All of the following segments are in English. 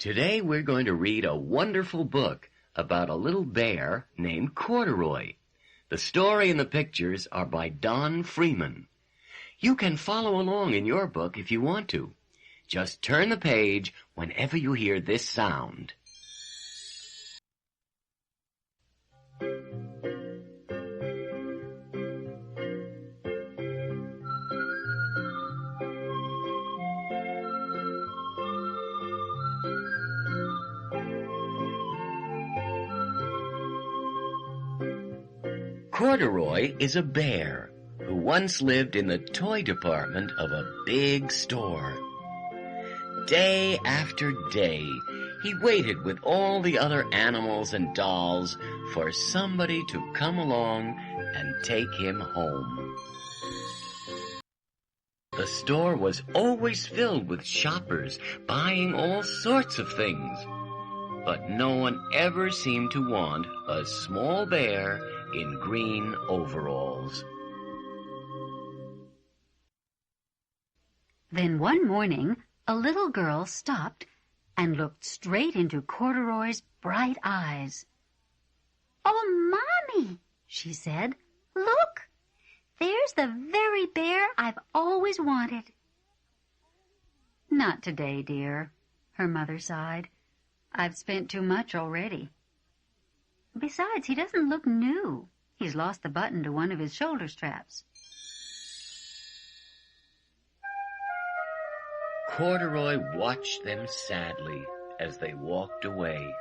Today we're going to read a wonderful book about a little bear named Corduroy. The story and the pictures are by Don Freeman. You can follow along in your book if you want to. Just turn the page whenever you hear this sound. Corduroy is a bear who once lived in the toy department of a big store. Day after day, he waited with all the other animals and dolls for somebody to come along and take him home. The store was always filled with shoppers buying all sorts of things, but no one ever seemed to want a small bear in green overalls. Then one morning, a little girl stopped and looked straight into Corduroy's bright eyes. "Oh, Mommy," she said, "look! There's the very bear I've always wanted." "Not today, dear," her mother sighed. "I've spent too much already. Besides, he doesn't look new. He's lost the button to one of his shoulder straps." Corduroy watched them sadly as they walked away.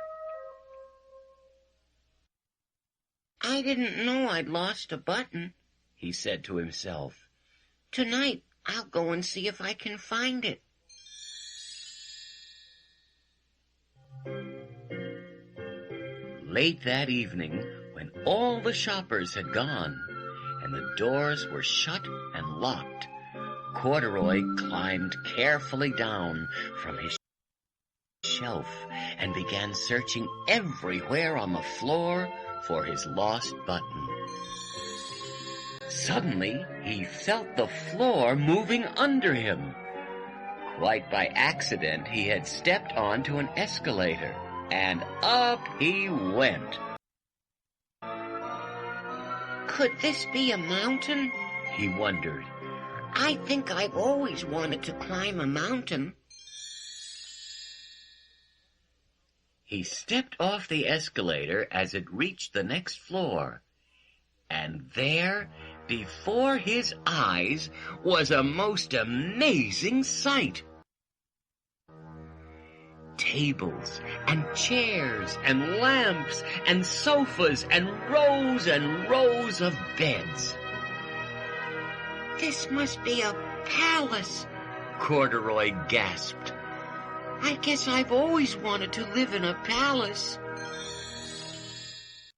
"I didn't know I'd lost a button," he said to himself. "Tonight I'll go and see if I can find it." Late that evening, when all the shoppers had gone and the doors were shut and locked, Corduroy climbed carefully down from his shelf and began searching everywhere on the floor for his lost button. Suddenly, he felt the floor moving under him. Quite by accident, he had stepped onto an escalator, and up he went. "Could this be a mountain?" he wondered. "I think I've always wanted to climb a mountain." He stepped off the escalator as it reached the next floor, and there, before his eyes, was a most amazing sight. Tables and chairs and lamps and sofas and rows of beds. "This must be a palace," Corduroy gasped. "I guess I've always wanted to live in a palace."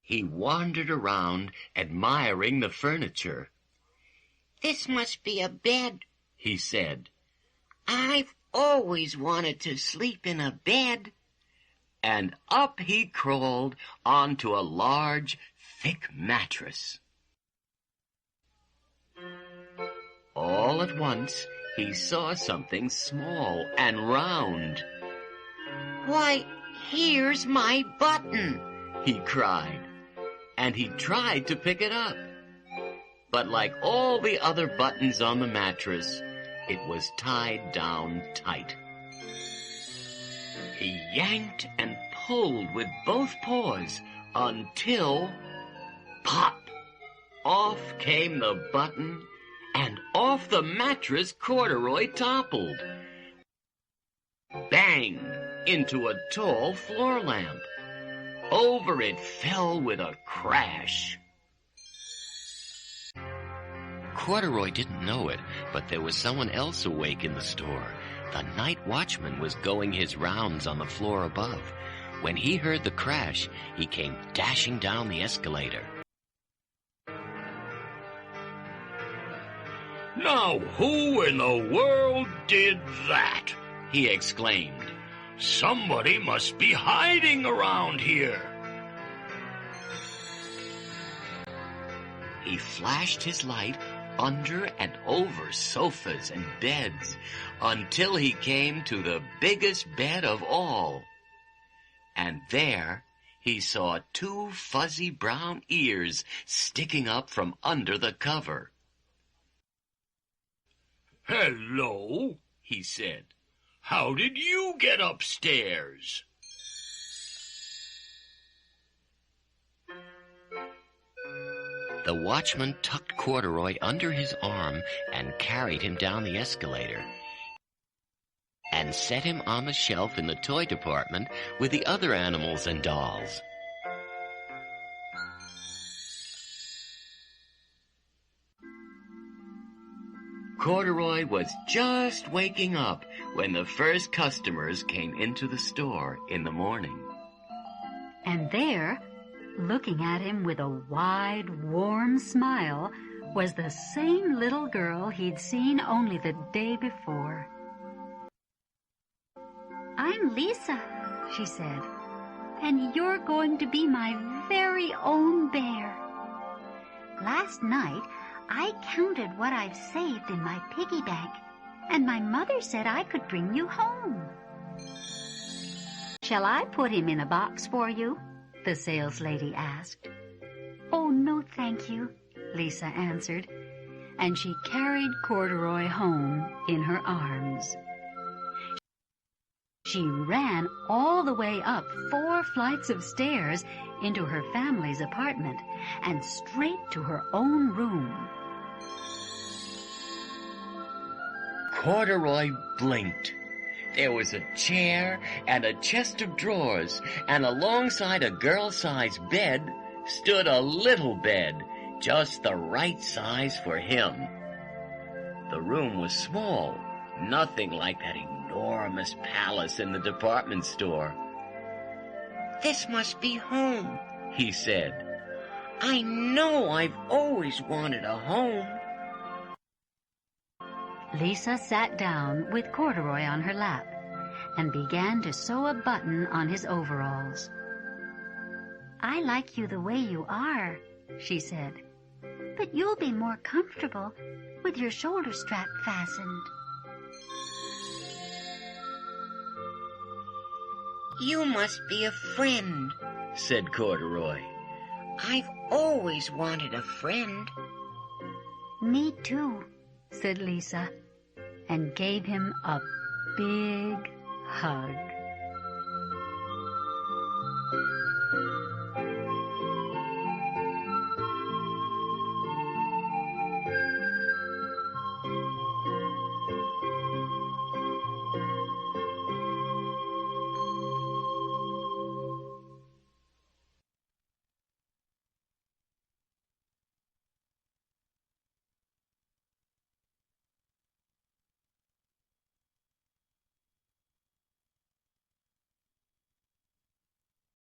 He wandered around, admiring the furniture. "This must be a bed," he said. "I've always wanted to sleep in a bed." And up he crawled onto a large, thick mattress. All at once, he saw something small and round. "Why, here's my button!" he cried, and he tried to pick it up. But like all the other buttons on the mattress, it was tied down tight. He yanked and pulled with both paws until, pop! Off came the button, and off the mattress Corduroy toppled. Bang! Into a tall floor lamp. Over it fell with a crash. Corduroy didn't know it, but there was someone else awake in the store. The night watchman was going his rounds on the floor above. When he heard the crash, he came dashing down the escalator. "Now who in the world did that?" he exclaimed. "Somebody must be hiding around here." He flashed his light under and over sofas and beds until he came to the biggest bed of all. there he saw two fuzzy brown ears sticking up from under the cover. "Hello," he said. "How did you get upstairs?" The watchman tucked Corduroy under his arm and carried him down the escalator and set him on the shelf in the toy department with the other animals and dolls. Corduroy was just waking up when the first customers came into the store in the morning. And there, looking at him with a wide, warm smile, was the same little girl he'd seen only the day before. "I'm Lisa," she said, "and you're going to be my very own bear. Last night, I counted what I've saved in my piggy bank, and my mother said I could bring you home." "Shall I put him in a box for you?" the saleslady asked. "Oh, no, thank you," Lisa answered, and she carried Corduroy home in her arms. She ran all the way up 4 flights of stairs into her family's apartment and straight to her own room. Corduroy blinked. There was a chair and a chest of drawers, and alongside a girl-sized bed stood a little bed, just the right size for him. The room was small, nothing like that enormous palace in the department store. "This must be home," he said. "I know I've always wanted a home." Lisa sat down with Corduroy on her lap and began to sew a button on his overalls. "I like you the way you are," she said, "but you'll be more comfortable with your shoulder strap fastened." "You must be a friend," said Corduroy. "I've always wanted a friend." "Me too," said Lisa, and gave him a big hug.